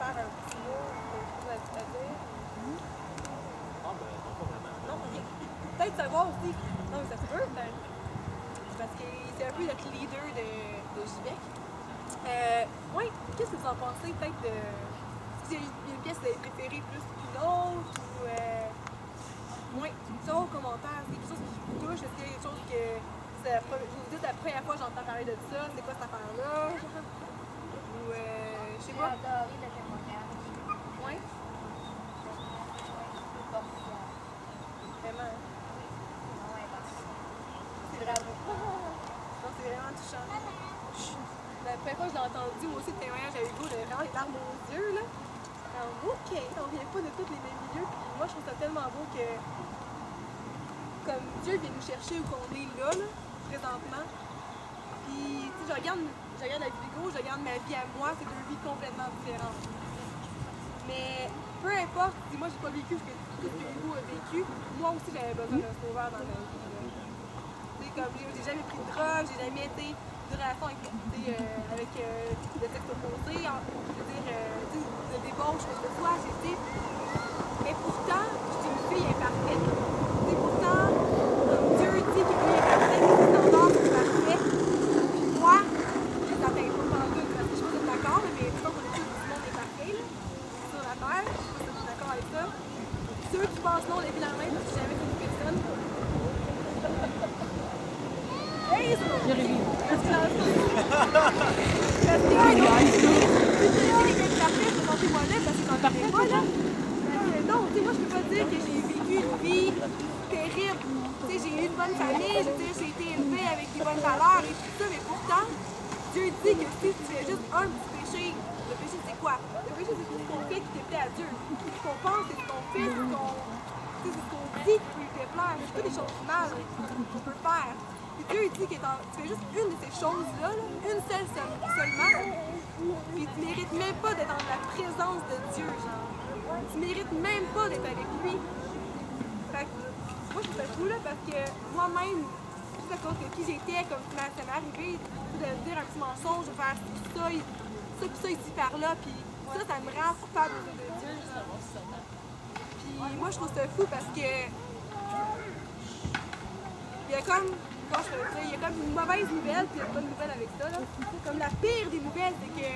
faire un petit mot ou quelque chose à dire? Ah, ben, non, pas vraiment. Non, ok. Peut-être savoir aussi. Non, mais ça se peut, peut-être. Parce que c'est un peu notre leader de Gibec. Oui, qu'est-ce que vous en pensez peut-être de. Est-ce qu'il y a une pièce que vous avez préférée plus qu'une autre ou. Oui, ça en commentaire, c'est quelque chose qui vous touche, est-ce qu'il y a quelque chose que. Vous vous dites la première fois que j'entends parler de ça, c'est quoi cette affaire-là? Ou. Je sais pas. J'ai adoré le témoignage. Oui? Vraiment. C'est bravo. Non, c'est vraiment touchant. La première fois que je l'ai entendu, moi aussi, le témoignage avec vous, j'avais vraiment les larmes aux yeux, là. Alors, OK, on vient pas de tous les mêmes milieux, puis moi, je trouve ça tellement beau que, comme Dieu vient nous chercher où qu'on est là, présentement. Puis, tu sais, je regarde la vie d'Hugo, je regarde ma vie à moi, c'est deux vies complètement différentes. Mais, peu importe, si moi, j'ai pas vécu ce que Hugo a vécu, moi aussi, j'avais besoin d'un sauveur dans ma vie, là. Tu sais, comme, j'ai jamais pris de drogue, j'ai jamais été de relation avec le sexe opposé, je veux dire, de débauche, quoi que ce soit, j'ai été. Mais pourtant, je suis une fille imparfaite. Et pourtant, comme Dieu dit qu'il est imparfait, que ses standards sont parfaits. Puis moi, je les atteins pas pendant tout, parce que je suis pas d'accord, mais je pense qu'on est tous du monde imparfait, là, sur la terre. Je sais pas si vous êtes d'accord avec ça. Ceux qui pensent non, lèvez la main parce que j'ai jamais connu personne. Hey, c'est bon! Parce que quelqu'un de parfait, je me moi là parce que j'en parfait moi là. Non, tu sais, moi je peux pas dire que j'ai vécu une vie terrible. Tu sais, j'ai eu une bonne famille, je veux dire, j'ai été élevée avec des bonnes valeurs et tout ça, mais pourtant, Dieu dit que si tu fais juste un petit péché, le péché c'est quoi? Le péché c'est tout ce qu'on fait qui déplaît à Dieu. Ce qu'on pense, c'est ce qu'on fait, c'est ce qu'on dit qui peut lui déplaire. C'est pas des choses mal qu'on peut faire. Et Dieu il dit que tu fais juste une de ces choses-là, une seule seulement, puis tu mérites même pas d'être dans la présence de Dieu, genre. Tu mérites même pas d'être avec lui. Fait que, moi je trouve ça fou là parce que moi-même, juste à cause de qui j'étais, comme ça m'est arrivé de dire un petit mensonge, de faire ça ici par là, puis ça me rend coupable aux yeux de Dieu, genre. Puis moi je trouve ça fou parce que il y a comme il y a comme une mauvaise nouvelle puis une bonne nouvelle avec ça. Là. Comme la pire des nouvelles, c'est que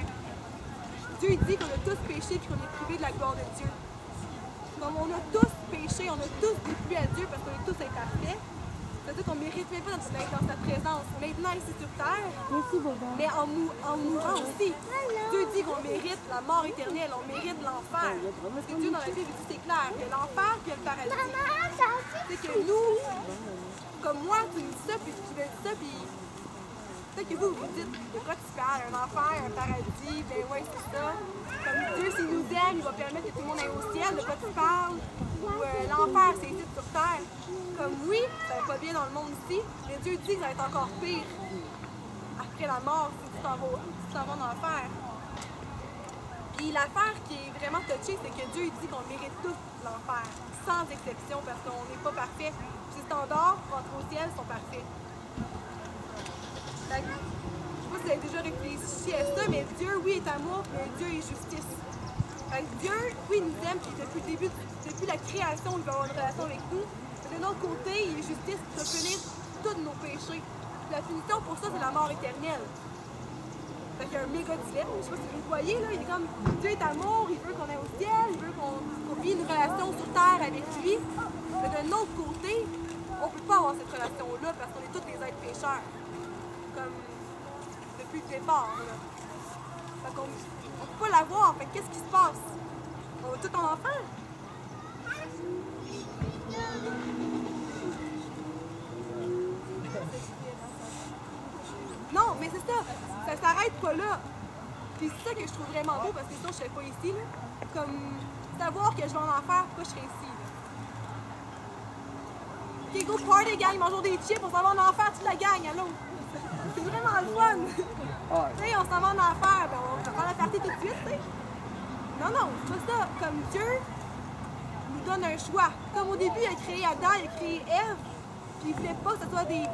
Dieu dit qu'on a tous péché puis qu'on est privé de la gloire de Dieu. Comme on a tous péché, on a tous déplu à Dieu parce qu'on est tous imparfaits. C'est-à-dire qu'on ne mérite même pas d'être dans sa présence. Maintenant ici sur terre, mais en mourant aussi. Dieu dit qu'on mérite la mort éternelle, on mérite l'enfer. Parce que Dieu dans la Bible dit c'est clair, il y a l'enfer puis il y a le paradis. C'est que nous, comme moi, tu me dis ça, puis tu me dis ça, puis peut-être que vous dites de quoi tu parles, un enfer, un paradis, ben ouais, c'est ça. Comme Dieu, s'il nous aime, il va permettre que tout le monde aille au ciel, de quoi tu parles. Ou l'enfer, c'est ici sur terre. Comme oui, ça va pas bien dans le monde ici, mais Dieu dit que ça va être encore pire après la mort, si tu t'en vas en enfer. Puis l'affaire qui est vraiment touchée, c'est que Dieu dit qu'on mérite tous l'enfer, sans exception, parce qu'on n'est pas parfait. Les standards pour entrer au ciel sont parfaits. Je ne sais pas si vous avez déjà réfléchi à ça, mais Dieu, oui, est amour, mais Dieu est justice. Fait que Dieu, oui, il nous aime, puis depuis le début, depuis la création, il veut avoir une relation avec nous. Mais de l'autre côté, il est justice pour punir tous nos péchés. Puis la punition pour ça, c'est la mort éternelle. Fait qu'il y a un méga dilemme, je sais pas si vous le voyez, là, il est comme Dieu est amour, il veut qu'on aille au ciel, il veut qu'on vive une relation sur terre avec lui. Mais de l'autre côté, on ne peut pas avoir cette relation-là parce qu'on est tous des êtres pécheurs. Comme depuis le départ. Là. Fait qu'on ne peut pas l'avoir. Fait qu'est-ce qui se passe? On va tout en enfer? Non, mais c'est ça. Ça s'arrête pas là. Puis c'est ça que je trouve vraiment beau parce que sinon je serais pas ici. Là. Comme savoir que je vais en enfer, pourquoi je serais ici? Là. Ok, go party gang, mangeons des chips, on s'en va en enfer toute la gang, allô? C'est vraiment le fun! Tu sais, on s'en va en enfer, ben on va faire la partie tout de suite, tu sais. Non, non, c'est pas ça. Comme Dieu nous donne un choix. Comme au début, il a créé Adam, il a créé Ève, puis il voulait pas que ce soit des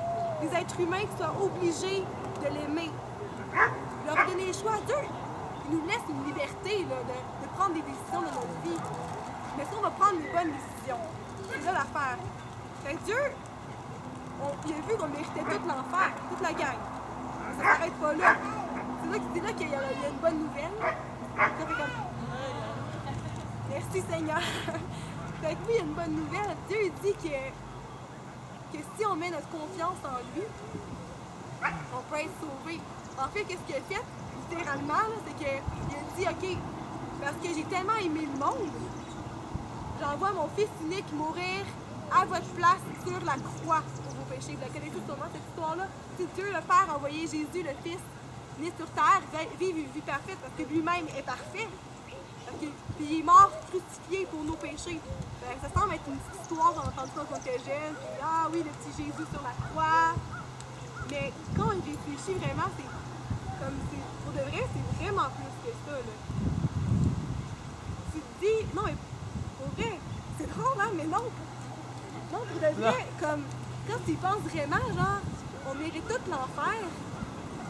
êtres humains qui soient obligés de l'aimer. Il leur a donné le choix à Dieu. Il nous laisse une liberté là, de prendre des décisions dans notre vie. Mais est-ce qu'on va prendre les bonnes décisions? C'est là l'affaire. Fait que Dieu, il a vu qu'on méritait tout l'enfer, toute la gang. Ça s'arrête pas là. C'est là qu'il y a une bonne nouvelle. Ça fait comme... Merci Seigneur. Fait que oui, il y a une bonne nouvelle. Dieu il dit que si on met notre confiance en lui, on peut être sauvé. En fait, qu'est-ce qu'il a fait, littéralement, c'est qu'il a dit, OK, parce que j'ai tellement aimé le monde, j'envoie mon fils unique mourir à votre place sur la croix pour vos péchés. Vous la connaissez sûrement, cette histoire-là. C'est Dieu le Père a envoyé Jésus, le Fils, né sur terre, vivre une vie parfaite parce que lui-même est parfait. Puis il est mort crucifié pour nos péchés. Ça semble être une petite histoire qu'on a entendue quand on était jeune. Puis, ah oui, le petit Jésus sur la croix. Mais quand on réfléchit vraiment, c'est comme pour de vrai, c'est vraiment plus que ça. Là. Tu te dis, non mais pour vrai, c'est drôle, hein, mais non. Non, pour de vrai, comme quand tu y penses vraiment, genre, on mérite tout l'enfer.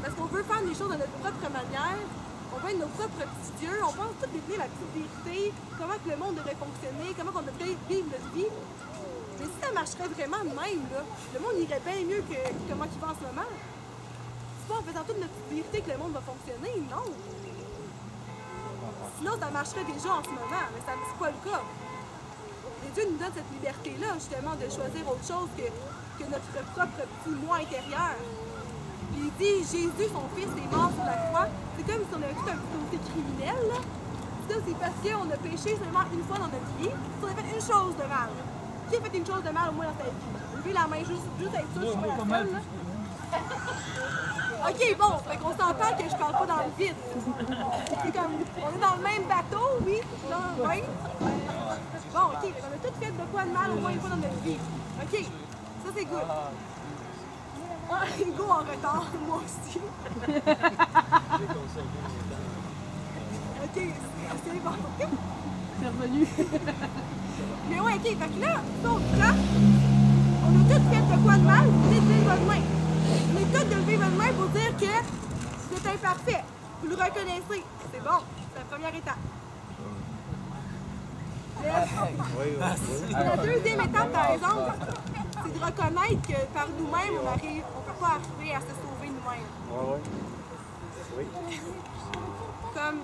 Parce qu'on veut faire les choses de notre propre manière. On veut être nos propres petits dieux, on pense tout détenir la petite vérité, comment que le monde devrait fonctionner, comment on devrait vivre notre vie. Mais si ça marcherait vraiment de même, là, le monde irait bien mieux que comment il va en ce moment. C'est pas en faisant toute notre petite vérité que le monde va fonctionner, non. Sinon, ça marcherait déjà en ce moment, mais c'est pas le cas. Et Dieu nous donne cette liberté-là, justement, de choisir autre chose que notre propre petit moi intérieur. Puis il dit, Jésus, son fils, est mort sur la croix. C'est comme si on avait tout un petit dossier criminel, là. Ça, c'est parce qu'on a péché seulement une fois dans notre vie. Si on a fait une chose de mal. Qui a fait une chose de mal au moins dans ta vie? Levez la main juste avec ça, je suis pas la seule, là. Ok, bon, fait qu'on s'entend que je parle pas dans le vide. C'est comme, on est dans le même bateau, oui, genre, oui. Bon, ok, on a tout fait de quoi de mal au moins une fois dans notre vie. Ok, ça c'est good. Ah, Hugo en retard, moi aussi. Ok, c'est bon. C'est revenu. Mais ouais, ok, fait que là, sauf là, on a tous fait de quoi de mal, vous levez votre main. On est tous de lever votre main pour dire que vous êtes imparfait. Vous le reconnaissez. C'est bon, c'est la première étape. La deuxième étape, par exemple, c'est de reconnaître que par nous-mêmes, on ne peut pas arriver à se sauver nous-mêmes. Oui. Comme,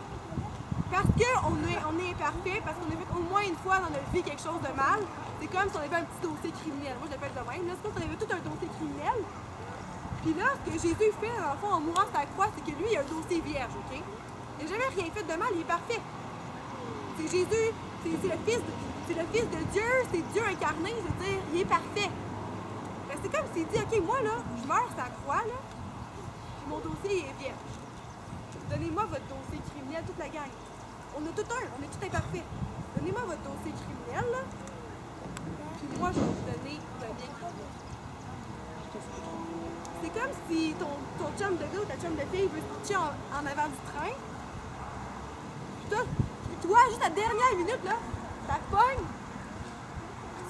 parce qu'on est imparfait, parce qu'on a fait au moins une fois dans notre vie quelque chose de mal, c'est comme si on avait un petit dossier criminel. Moi, je l'appelle de même. Là, c'est comme si on avait tout un dossier criminel. Puis là, ce que Jésus fait, en fond, en mourant sur la croix, c'est que lui, il a un dossier vierge, OK? Il n'a jamais rien fait de mal, il est parfait. C'est Jésus, c'est le Fils de Dieu, c'est Dieu incarné, je veux dire, il est parfait. C'est comme s'il dit, OK, moi, là, je meurs sur la croix, là, puis mon dossier est vierge. Donnez-moi votre dossier criminel, toute la gang. On a tout un, on est tout imparfait. Donnez-moi votre dossier criminel, là, puis moi, je vais vous donner le mien. C'est comme si ton chum de gars ou ta chum de fille veut se pitcher en avant du train. Toi, juste à la dernière minute, là, ça te pogne.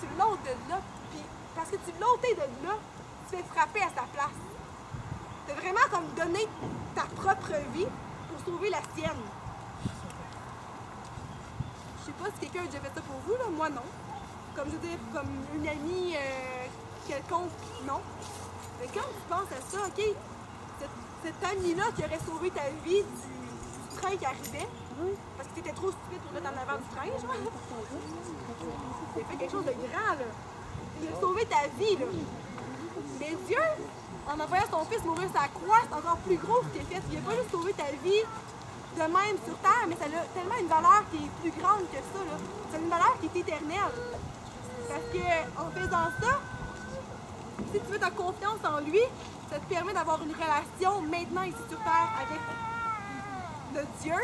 Tu l'ôtes de là. Puis, parce que tu l'ôtais de là, tu fais frapper à sa place. T'as vraiment comme donné ta propre vie pour sauver la sienne. Je sais pas si quelqu'un a déjà fait ça pour vous, là. Moi, non. Comme je veux dire, comme une amie quelconque, non. Mais quand tu penses à ça, OK, cette amie-là qui aurait sauvé ta vie du train qui arrivait, parce que tu étais trop stupide pour mettre en avant du train, genre. Il a fait quelque chose de grand, là. Il a sauvé ta vie, là. Mais Dieu, en envoyant son fils mourir sur la croix, c'est encore plus gros ce qu'il a fait. Il n'a pas juste sauvé ta vie de même sur terre, mais ça a tellement une valeur qui est plus grande que ça, là. C'est une valeur qui est éternelle. Parce que en faisant ça, si tu veux ta confiance en lui, ça te permet d'avoir une relation maintenant ici sur terre avec le Dieu.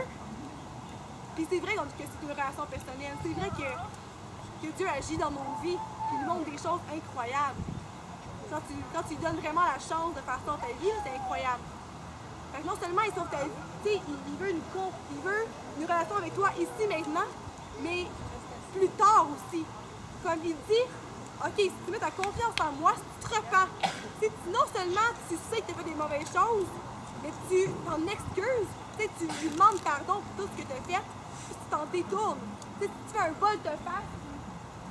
Puis c'est vrai que c'est une relation personnelle. C'est vrai que Dieu agit dans nos vies et nous montre des choses incroyables. Quand tu lui donnes vraiment la chance de faire ça dans ta vie, c'est incroyable. Fait que non seulement il sauve ta vie, il veut une relation avec toi ici maintenant, mais plus tard aussi. Comme il dit, OK, si tu mets ta confiance en moi, si tu te repens, non seulement tu sais que tu as fait des mauvaises choses, mais tu t'en excuses, tu lui demandes pardon pour tout ce que tu as fait, puis tu t'en détourne. Tu sais, si tu fais un volte-face,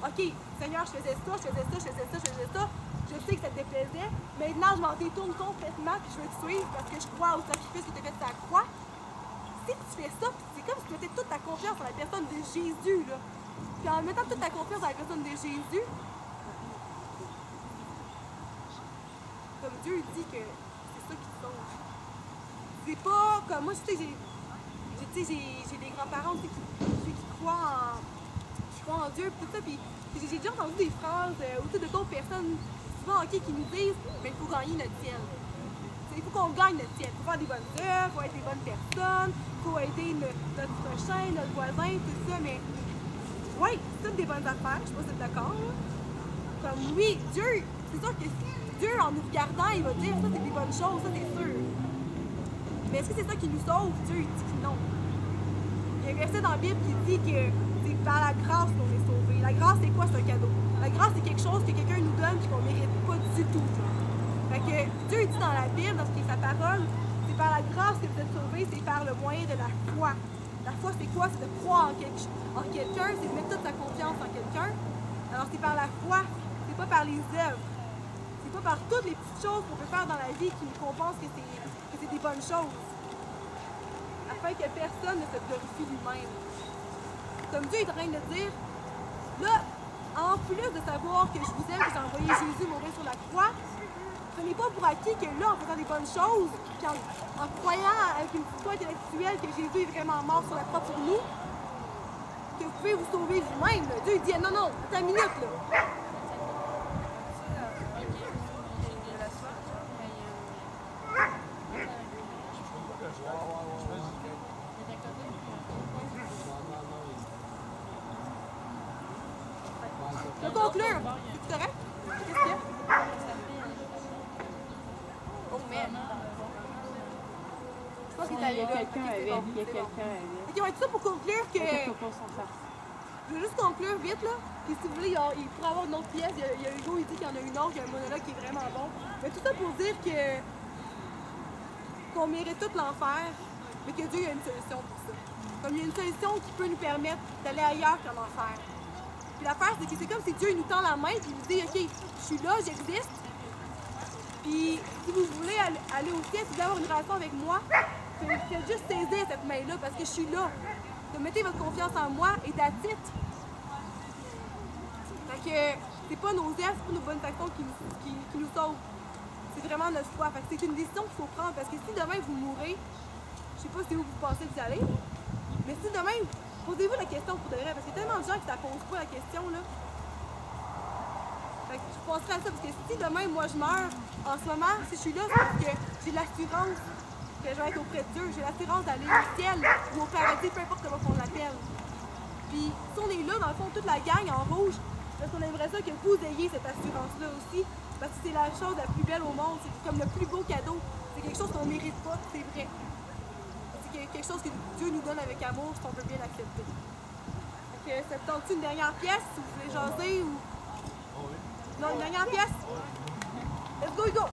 OK, Seigneur, je faisais ça, je faisais ça, je faisais ça, je faisais ça. Je sais que ça te déplaisait. Maintenant, je m'en détourne complètement puis je veux te suivre parce que je crois au sacrifice que tu as fait de ta croix. Si tu fais ça, c'est comme si tu mettais toute ta confiance dans la personne de Jésus, là. Puis en mettant toute ta confiance dans la personne de Jésus, comme Dieu dit que c'est ça qui te sauve. C'est pas comme moi, tu sais, j'ai des grands-parents aussi qui croient en Dieu, puis tout ça, puis j'ai déjà entendu des phrases autour de d'autres personnes, souvent qui nous disent « mais il faut gagner notre ciel ». Il faut qu'on gagne notre ciel, il faut faire des bonnes œuvres, il faut être des bonnes personnes, il faut aider notre prochain, notre voisin, tout ça, mais oui, c'est toutes des bonnes affaires, je sais pas si vous êtes d'accord. Comme oui, Dieu, c'est sûr que Dieu, en nous regardant, il va dire ça c'est des bonnes choses, ça c'est sûr. Mais est-ce que c'est ça qui nous sauve? Dieu il dit que non. Il y a un verset dans la Bible qui dit que c'est par la grâce qu'on est sauvé. La grâce, c'est quoi? C'est un cadeau. La grâce, c'est quelque chose que quelqu'un nous donne et qu'on ne mérite pas du tout. Fait que Dieu dit dans la Bible, dans ce qui est sa parole, c'est par la grâce que vous êtes sauvés, c'est par le moyen de la foi. La foi, c'est quoi? C'est de croire en quelqu'un, c'est de mettre toute sa confiance en quelqu'un. Alors, c'est par la foi, c'est pas par les œuvres. C'est pas par toutes les petites choses qu'on peut faire dans la vie qu'on pense que c'est des bonnes choses. Afin que personne ne se glorifie lui-même. Comme Dieu est en train de dire, là, en plus de savoir que je vous aime, que j'ai envoyé Jésus mourir sur la croix, ce n'est pas pour acquis que là, en faisant des bonnes choses, puis en croyant avec une foi intellectuelle que Jésus est vraiment mort sur la croix pour nous, que vous pouvez vous sauver vous-même. Dieu dit, non, non, c'est une minute, là. Je vais conclure. C'est correct? Qu'est-ce qu'il y a? Oh merde. Je pense qu'il est allé là. Il y a quelqu'un avec. Ok, ouais, tout ça pour conclure que... Je vais juste conclure vite là. Puis si vous voulez, il pourrait y avoir une autre pièce. Il y a Hugo, il dit qu'il y en a une autre, il y a un monologue qui est vraiment bon. Mais tout ça pour dire qu'on mérite tout l'enfer, mais que Dieu a une solution pour ça. Comme il y a une solution qui peut nous permettre d'aller ailleurs qu'en enfer. Puis l'affaire, c'est que c'est comme si Dieu nous tend la main et nous dit, OK, je suis là, j'existe. Puis si vous voulez aller au ciel, si vous voulez avoir une relation avec moi, faites juste saisir cette main-là parce que je suis là. Donc mettez votre confiance en moi et that's it. Fait que c'est pas nos œuvres, c'est pas nos bonnes actions qui nous sauvent. C'est vraiment notre foi. Fait que c'est une décision qu'il faut prendre parce que si demain vous mourrez, je sais pas si où vous pensez que vous allez, mais si demain, posez-vous la question pour de vrai, parce qu'il y a tellement de gens qui ne se posent pas la question, là. Fait que je penserai à ça, parce que si demain, moi, je meurs, en ce moment, si je suis là, c'est parce que j'ai l'assurance que je vais être auprès de Dieu, j'ai l'assurance d'aller au ciel ou au paradis, peu importe comment on l'appelle. Puis, si on est là, dans le fond, toute la gang en rouge, parce qu'on aimerait ça que vous ayez cette assurance-là aussi, parce que c'est la chose la plus belle au monde, c'est comme le plus beau cadeau. C'est quelque chose qu'on ne mérite pas, c'est vrai. C'est quelque chose que Dieu nous donne avec amour, qu'on peut bien accepter. Donc, ça te tente une dernière pièce, si vous voulez jaser ou... Non, une dernière pièce? Let's go, Hugo!